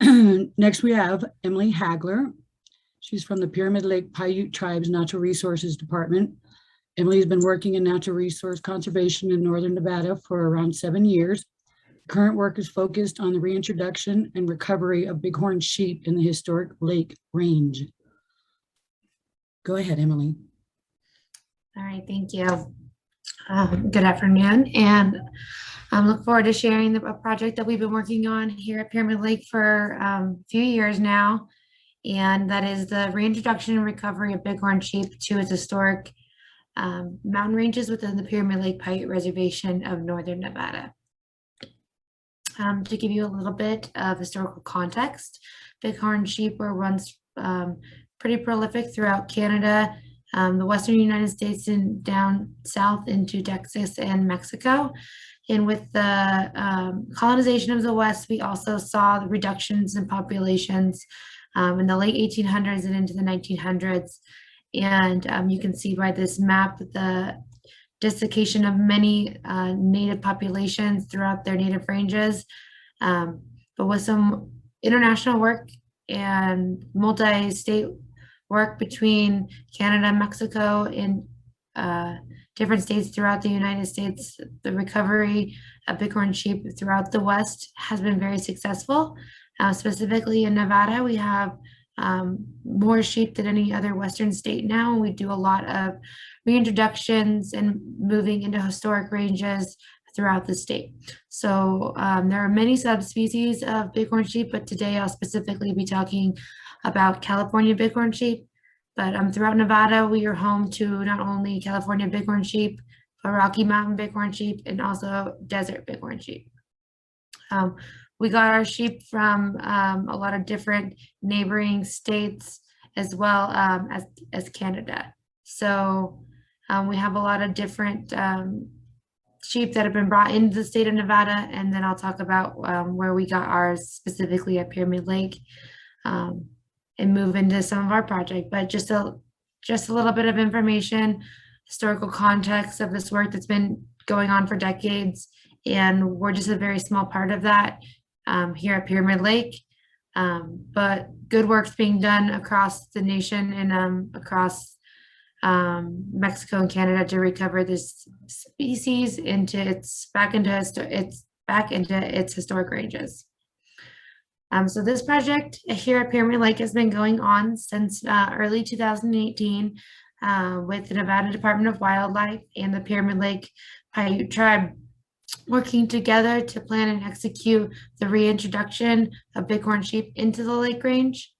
Next, we have Emily Hagler. She's from the Pyramid Lake Paiute Tribe's Natural Resources Department. Emily has been working in natural resource conservation in Northern Nevada for around 7 years. Current work is focused on the reintroduction and recovery of bighorn sheep in the historic Lake Range. Go ahead, Emily. All right, thank you. Good afternoon, and I look forward to sharing a project that we've been working on here at Pyramid Lake for a few years now, and that is the reintroduction and recovery of bighorn sheep to its historic mountain ranges within the Pyramid Lake Paiute Reservation of Northern Nevada. To give you a little bit of historical context, bighorn sheep were once pretty prolific throughout Canada, the Western United States, and down south into Texas and Mexico. And with the colonization of the West, we also saw the reductions in populations in the late 1800s and into the 1900s. And you can see by this map the desiccation of many native populations throughout their native ranges. But with some international work and multi-state work between Canada, Mexico, and different states throughout the United States, the recovery of bighorn sheep throughout the West has been very successful. Specifically in Nevada, we have more sheep than any other Western state now. We do a lot of reintroductions and moving into historic ranges throughout the state. So there are many subspecies of bighorn sheep, but today I'll specifically be talking about California bighorn sheep. But throughout Nevada, we are home to not only California bighorn sheep, but Rocky Mountain bighorn sheep, and also desert bighorn sheep. We got our sheep from a lot of different neighboring states, as well as Canada. So we have a lot of different sheep that have been brought into the state of Nevada, and then I'll talk about where we got ours specifically at Pyramid Lake, and move into some of our project. But just a little bit of information, historical context of this work that's been going on for decades, and we're just a very small part of that here at Pyramid Lake. But good work's being done across the nation and across Mexico and Canada to recover this species back into its historic ranges. So this project here at Pyramid Lake has been going on since early 2018 with the Nevada Department of Wildlife and the Pyramid Lake Paiute Tribe working together to plan and execute the reintroduction of bighorn sheep into the Lake Range.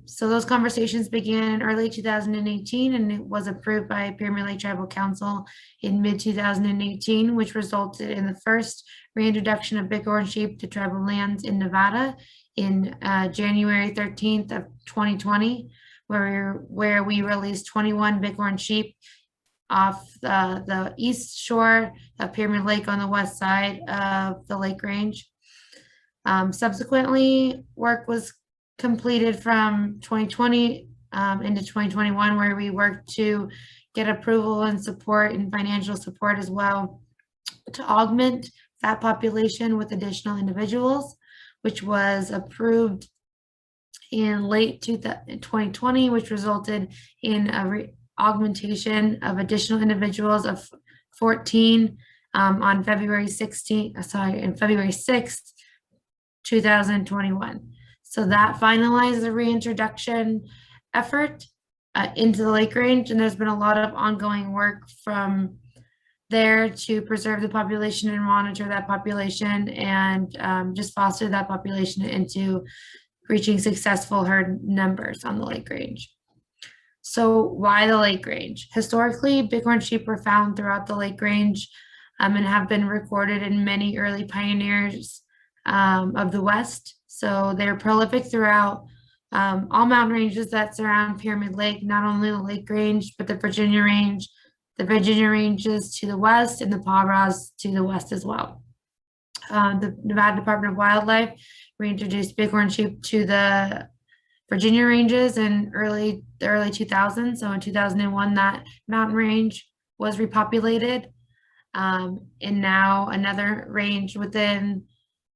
So those conversations began in early 2018, and it was approved by Pyramid Lake Tribal Council in mid-2018, which resulted in the first reintroduction of bighorn sheep to tribal lands in Nevada in January 13th of 2020, where we released 21 bighorn sheep off the east shore of Pyramid Lake on the west side of the Lake Range. Subsequently, work was completed from 2020 into 2021, where we worked to get approval and support and financial support as well to augment that population with additional individuals, which was approved in late 2020, which resulted in a augmentation of additional individuals of 14 on February 6th, 2021. So that finalized the reintroduction effort into the Lake Range, and there's been a lot of ongoing work from there to preserve the population and monitor that population and just foster that population into reaching successful herd numbers on the Lake Range. So why the Lake Range? Historically, bighorn sheep were found throughout the Lake Range and have been recorded in many early pioneers of the West. So they're prolific throughout all mountain ranges that surround Pyramid Lake, not only the Lake Range, but the Virginia Range, the Virginia Ranges to the west, and the Pajaro to the west as well. The Nevada Department of Wildlife reintroduced bighorn sheep to the Virginia Ranges in the early 2000s. So in 2001, that mountain range was repopulated. And now another range within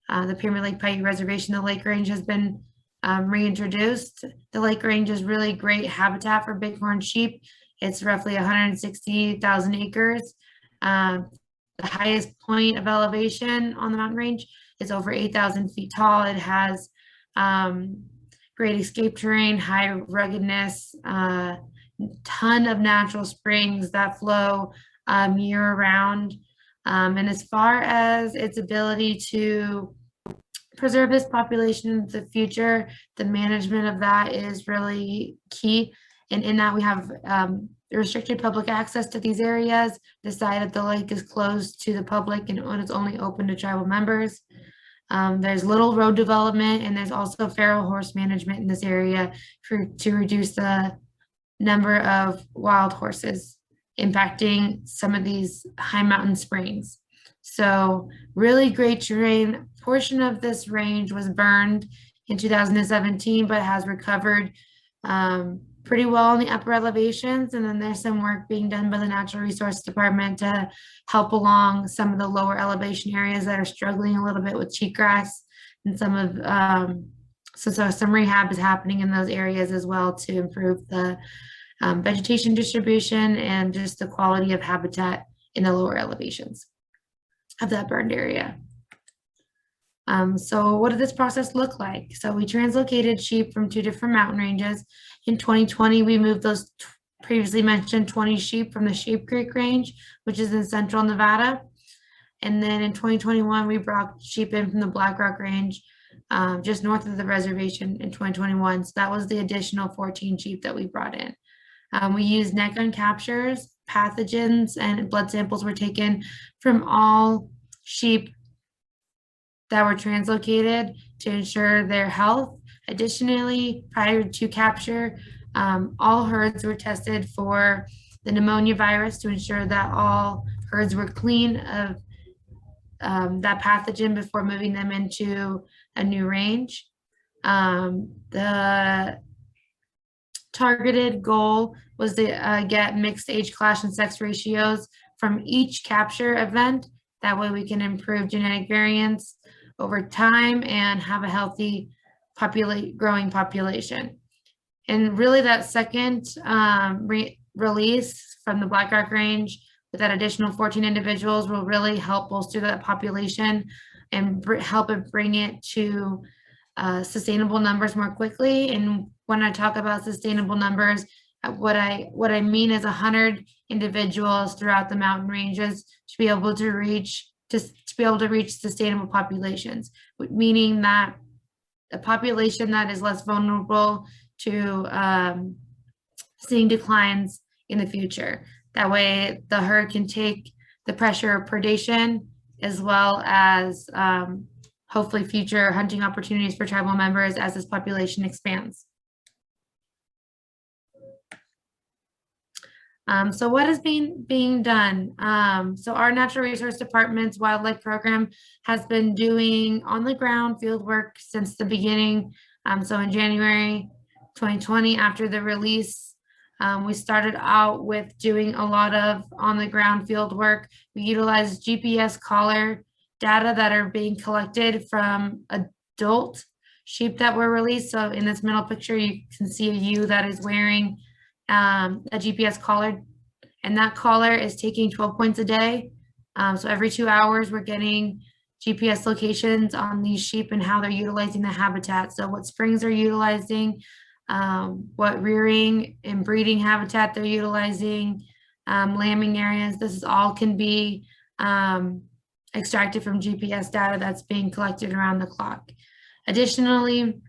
the Pyramid Lake Paiute Reservation, the Lake Range has been reintroduced. The Lake Range is really great habitat for bighorn sheep. It's roughly 160,000 acres. The highest point of elevation on the mountain range is over 8,000 feet tall. It has great escape terrain, high ruggedness, ton of natural springs that flow year round. And as far as its ability to preserve this population in the future, the management of that is really key. And in that we have restricted public access to these areas, decide that the lake is closed to the public and it's only open to tribal members. There's little road development, and there's also feral horse management in this area to reduce the number of wild horses impacting some of these high mountain springs. So really great terrain. Portion of this range was burned in 2017, but has recovered pretty well in the upper elevations. And then there's some work being done by the Natural Resource Department to help along some of the lower elevation areas that are struggling a little bit with cheatgrass, and some of so some rehab is happening in those areas as well to improve the vegetation distribution and just the quality of habitat in the lower elevations of that burned area. So what did this process look like? So we translocated sheep from 2 different mountain ranges. In 2020, we moved those previously mentioned 20 sheep from the Sheep Creek Range, which is in central Nevada. And then in 2021, we brought sheep in from the Black Rock Range, just north of the reservation in 2021. So that was the additional 14 sheep that we brought in. We used neck gun captures, pathogens, and blood samples were taken from all sheep that were translocated to ensure their health. Additionally, prior to capture, all herds were tested for the pneumonia virus to ensure that all herds were clean of that pathogen before moving them into a new range. The targeted goal was to get mixed age, class, and sex ratios from each capture event. That way we can improve genetic variance over time and have a healthy growing population. And really that second release from the Black Rock Range with that additional 14 individuals will really help bolster that population and help it bring it to sustainable numbers more quickly. And when I talk about sustainable numbers, what I mean is 100 individuals throughout the mountain ranges to be able to reach sustainable populations, meaning that a population that is less vulnerable to seeing declines in the future. That way the herd can take the pressure of predation as well as hopefully future hunting opportunities for tribal members as this population expands. So what is being done? So our Natural Resource Department's Wildlife Program has been doing on the ground field work since the beginning. So in January 2020, after the release, we started out with doing a lot of on the ground field work. We utilized GPS collar data that are being collected from adult sheep that were released. So in this middle picture, you can see a ewe that is wearing a GPS collar, and that collar is taking 12 points a day. So every 2 hours we're getting GPS locations on these sheep and how they're utilizing the habitat. So what springs are utilizing, what rearing and breeding habitat they're utilizing, lambing areas. This is all can be extracted from GPS data that's being collected around the clock. Additionally,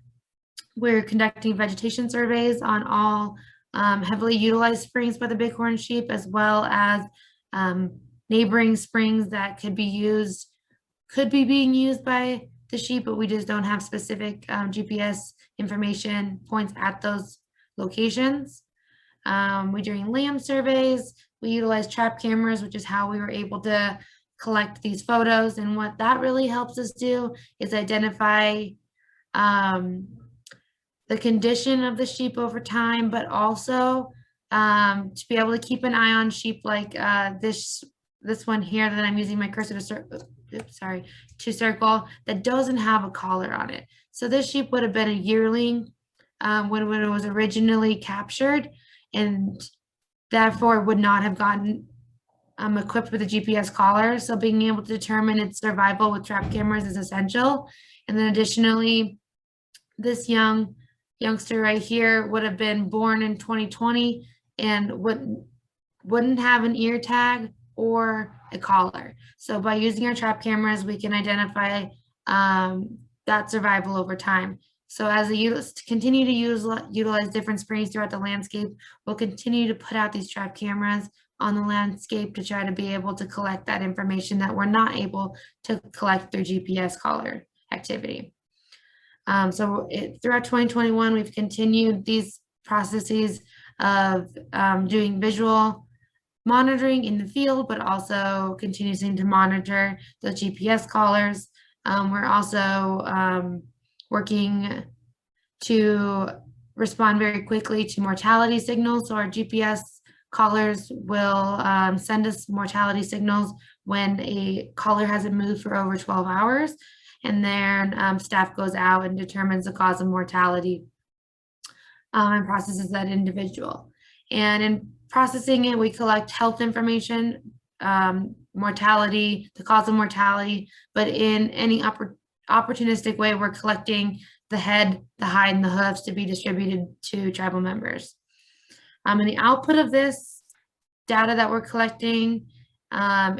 we're conducting vegetation surveys on all heavily utilized springs by the bighorn sheep, as well as neighboring springs that could be being used by the sheep, but we just don't have specific GPS information points at those locations. We're doing lamb surveys. We utilize trap cameras, which is how we were able to collect these photos. And what that really helps us do is identify the condition of the sheep over time, but also to be able to keep an eye on sheep like this one here that I'm using my cursor to to circle that doesn't have a collar on it. So this sheep would have been a yearling when it was originally captured, and therefore would not have gotten equipped with a GPS collar. So being able to determine its survival with trap cameras is essential. And then additionally, this youngster right here would have been born in 2020 and wouldn't have an ear tag or a collar. So by using our trap cameras, we can identify that survival over time. So as the continue to utilize different sprays throughout the landscape, we'll continue to put out these trap cameras on the landscape to try to be able to collect that information that we're not able to collect through GPS collar activity. Throughout 2021, we've continued these processes of doing visual monitoring in the field, but also continuing to monitor the GPS collars. We're also working to respond very quickly to mortality signals. So our GPS collars will send us mortality signals when a collar hasn't moved for over 12 hours. And then staff goes out and determines the cause of mortality and processes that individual. And in processing it, we collect health information, mortality, the cause of mortality, but in any opportunistic way, we're collecting the head, the hide, and the hoofs to be distributed to tribal members. And the output of this data that we're collecting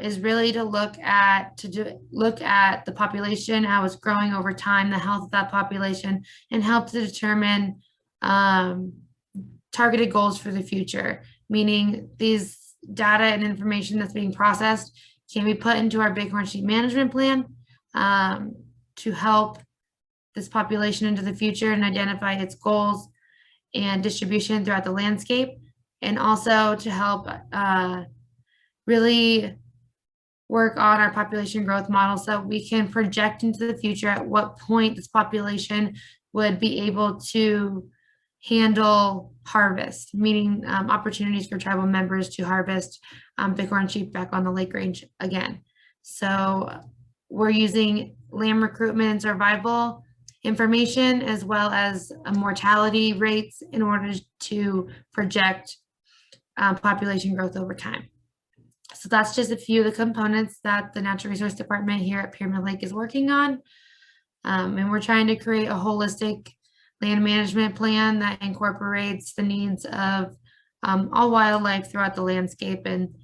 is really to look at the population, how it's growing over time, the health of that population, and help to determine targeted goals for the future, meaning these data and information that's being processed can be put into our bighorn sheep management plan to help this population into the future and identify its goals and distribution throughout the landscape, and also to help really work on our population growth model so we can project into the future at what point this population would be able to handle harvest, meaning opportunities for tribal members to harvest bighorn sheep back on the lake range again. So we're using lamb recruitment and survival information as well as mortality rates in order to project population growth over time. So that's just a few of the components that the Natural Resource Department here at Pyramid Lake is working on. And we're trying to create a holistic land management plan that incorporates the needs of all wildlife throughout the landscape, and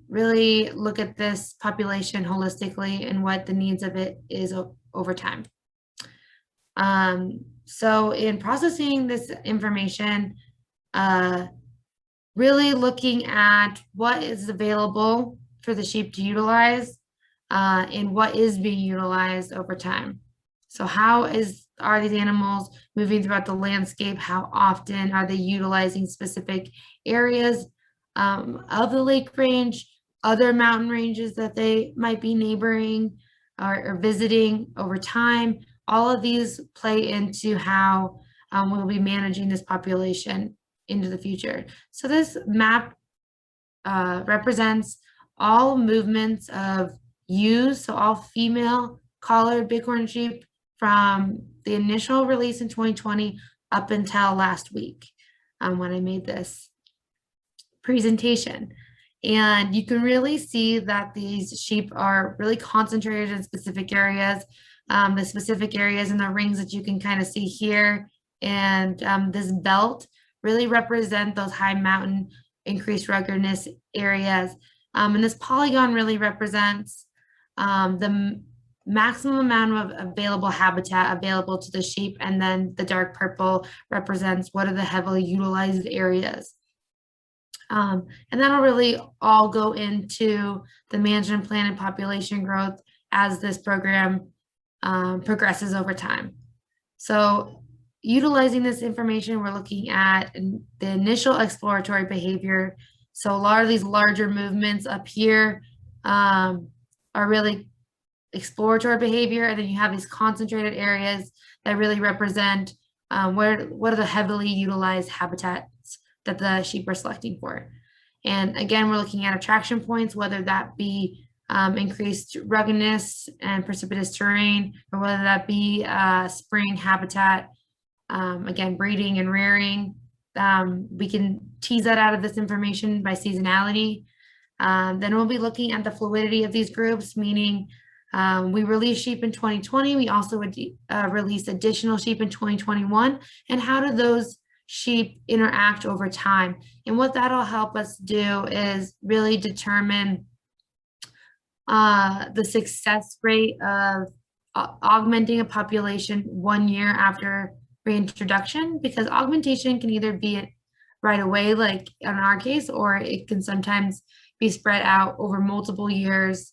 really look at this population holistically and what the needs of it is over time. So in processing this information, really looking at what is available for the sheep to utilize and what is being utilized over time. So how are these animals moving throughout the landscape? How often are they utilizing specific areas of the lake range, other mountain ranges that they might be neighboring or visiting over time? All of these play into how we'll be managing this population into the future. So this map represents all movements of ewes, so all female collared bighorn sheep from the initial release in 2020 up until last week when I made this presentation. And you can really see that these sheep are really concentrated in specific areas. The specific areas and the rings that you can kind of see here and this belt really represent those high mountain increased ruggedness areas. And this polygon really represents the maximum amount of available habitat available to the sheep, and then the dark purple represents what are the heavily utilized areas. And that'll really all go into the management plan and population growth as this program progresses over time. So utilizing this information, we're looking at the initial exploratory behavior. So a lot of these larger movements up here are really exploratory behavior, and then you have these concentrated areas that really represent what are the heavily utilized habitats that the sheep are selecting for. And again, we're looking at attraction points, whether that be increased ruggedness and precipitous terrain, or whether that be spring habitat, again, breeding and rearing. We can tease that out of this information by seasonality. Then we'll be looking at the fluidity of these groups, meaning we released sheep in 2020. We also would release additional sheep in 2021. And how do those sheep interact over time? And what that'll help us do is really determine the success rate of augmenting a population 1 year after reintroduction, because augmentation can either be right away, like in our case, or it can sometimes be spread out over multiple years,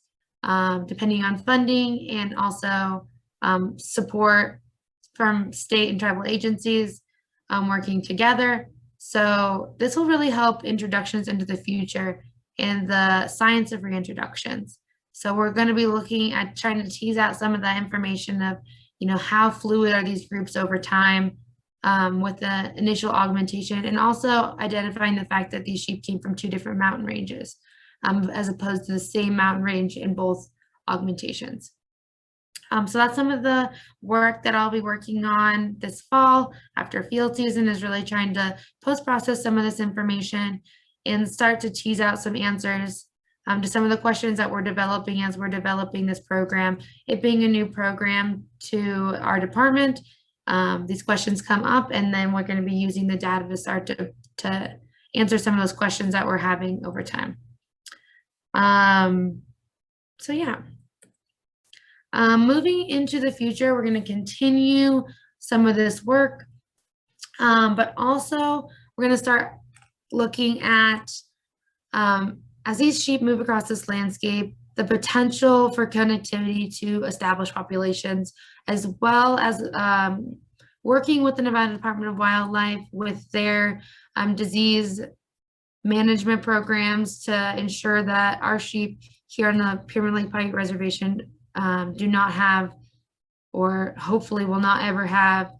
depending on funding and also support from state and tribal agencies working together. So this will really help introductions into the future and the science of reintroductions. So we're going to be looking at trying to tease out some of that information of, how fluid are these groups over time with the initial augmentation, and also identifying the fact that these sheep came from 2 different mountain ranges, as opposed to the same mountain range in both augmentations. So that's some of the work that I'll be working on this fall after field season, is really trying to post-process some of this information and start to tease out some answers to some of the questions that we're developing as we're developing this program. It being a new program to our department, these questions come up, and then we're going to be using the data to start to answer some of those questions that we're having over time. So yeah. Moving into the future, we're going to continue some of this work, but also we're going to start looking at, as these sheep move across this landscape, the potential for connectivity to established populations, as well as working with the Nevada Department of Wildlife with their disease management programs to ensure that our sheep here on the Pyramid Lake Paiute Reservation do not have, or hopefully will not ever have,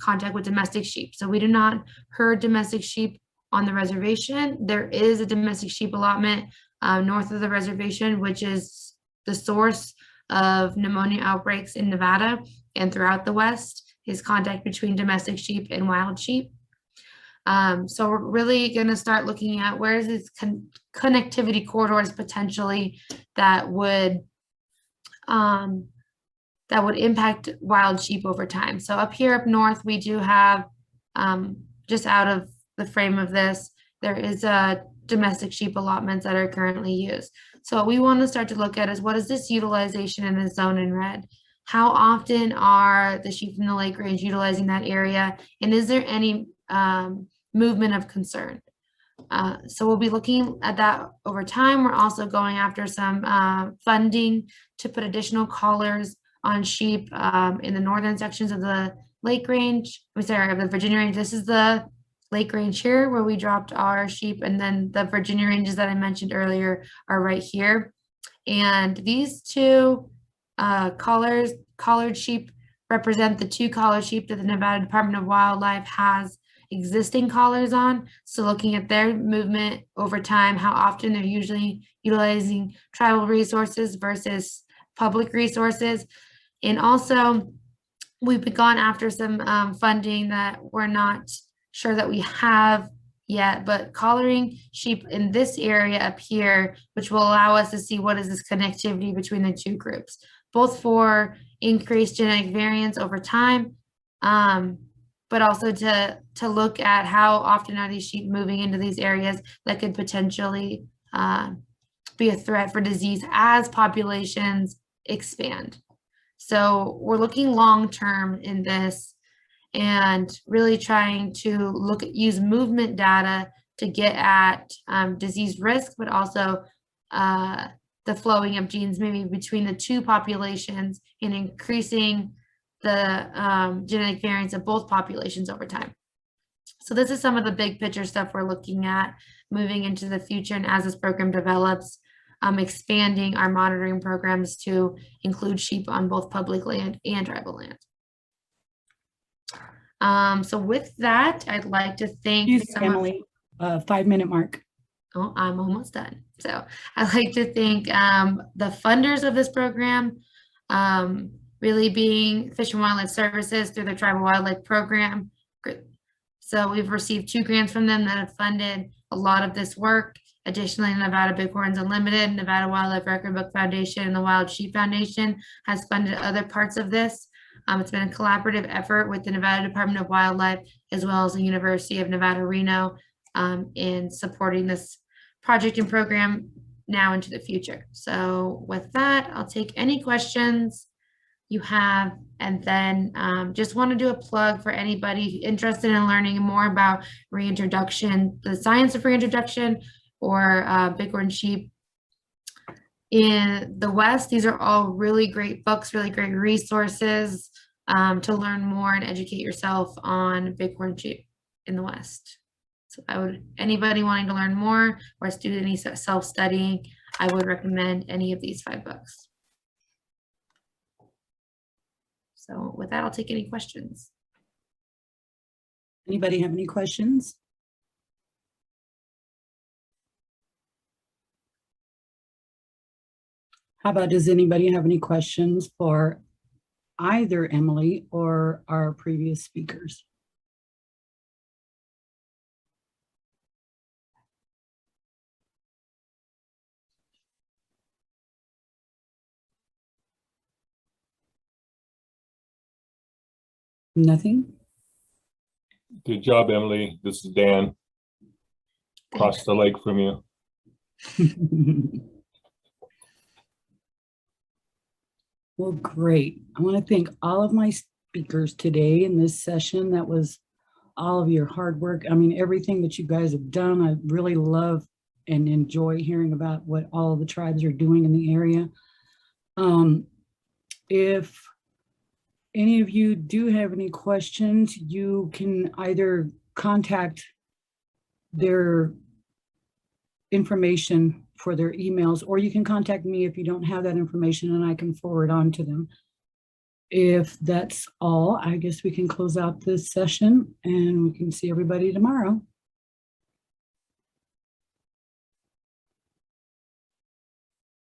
contact with domestic sheep. So we do not herd domestic sheep on the reservation. There is a domestic sheep allotment north of the reservation, which is the source of pneumonia outbreaks in Nevada and throughout the West, is contact between domestic sheep and wild sheep. So we're really going to start looking at where is this connectivity corridors potentially that would impact wild sheep over time. So up here up north, we do have, just out of the frame of this, there is domestic sheep allotments that are currently used. So what we want to start to look at is, what is this utilization in the zone in red? How often are the sheep from the lake range utilizing that area? And is there any movement of concern? So we'll be looking at that over time. We're also going after some funding to put additional collars on sheep in the northern sections of the lake range, of the Virginia range. This is the lake range here where we dropped our sheep, and then the Virginia ranges that I mentioned earlier are right here. And these 2 collared sheep represent the 2 collared sheep that the Nevada Department of Wildlife has existing collars on. So looking at their movement over time, how often they're usually utilizing tribal resources versus public resources. And also we've gone after some funding that we're not sure that we have yet, but collaring sheep in this area up here, which will allow us to see what is this connectivity between the 2 groups, both for increased genetic variance over time, but also to look at how often are these sheep moving into these areas that could potentially be a threat for disease as populations expand. So we're looking long-term in this and really trying to use movement data to get at disease risk, but also the flowing of genes maybe between the 2 populations and increasing the genetic variance of both populations over time. So this is some of the big picture stuff we're looking at moving into the future, and as this program develops, expanding our monitoring programs to include sheep on both public land and tribal land. So with that, I'd like to thank Emily, 5-minute mark. Oh, I'm almost done. So I'd like to thank the funders of this program, really being Fish and Wildlife Services through the Tribal Wildlife Program. So we've received 2 grants from them that have funded a lot of this work. Additionally, Nevada Bighorns Unlimited, Nevada Wildlife Record Book Foundation, and the Wild Sheep Foundation has funded other parts of this. It's been a collaborative effort with the Nevada Department of Wildlife as well as the University of Nevada, Reno, in supporting this project and program now into the future. So with that, I'll take any questions you have, and then just want to do a plug for anybody interested in learning more about reintroduction, the science of reintroduction, or bighorn sheep in the West. These are all really great books, really great resources to learn more and educate yourself on bighorn sheep in the West. So anybody wanting to learn more or do any self-studying, I would recommend any of these 5 books. So with that, I'll take any questions. Anybody have any questions? How about, does anybody have any questions for either Emily or our previous speakers? Nothing? Good job, Emily. This is Dan, across the lake from you. Well, great. I want to thank all of my speakers today in this session. That was all of your hard work. I mean, everything that you guys have done, I really love and enjoy hearing about what all of the tribes are doing in the area. If any of you do have any questions, you can either contact their information for their emails, or you can contact me if you don't have that information and I can forward on to them. If that's all, I guess we can close out this session and we can see everybody tomorrow.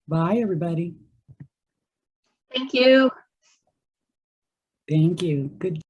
Bye, everybody. Thank you. Thank you. Good.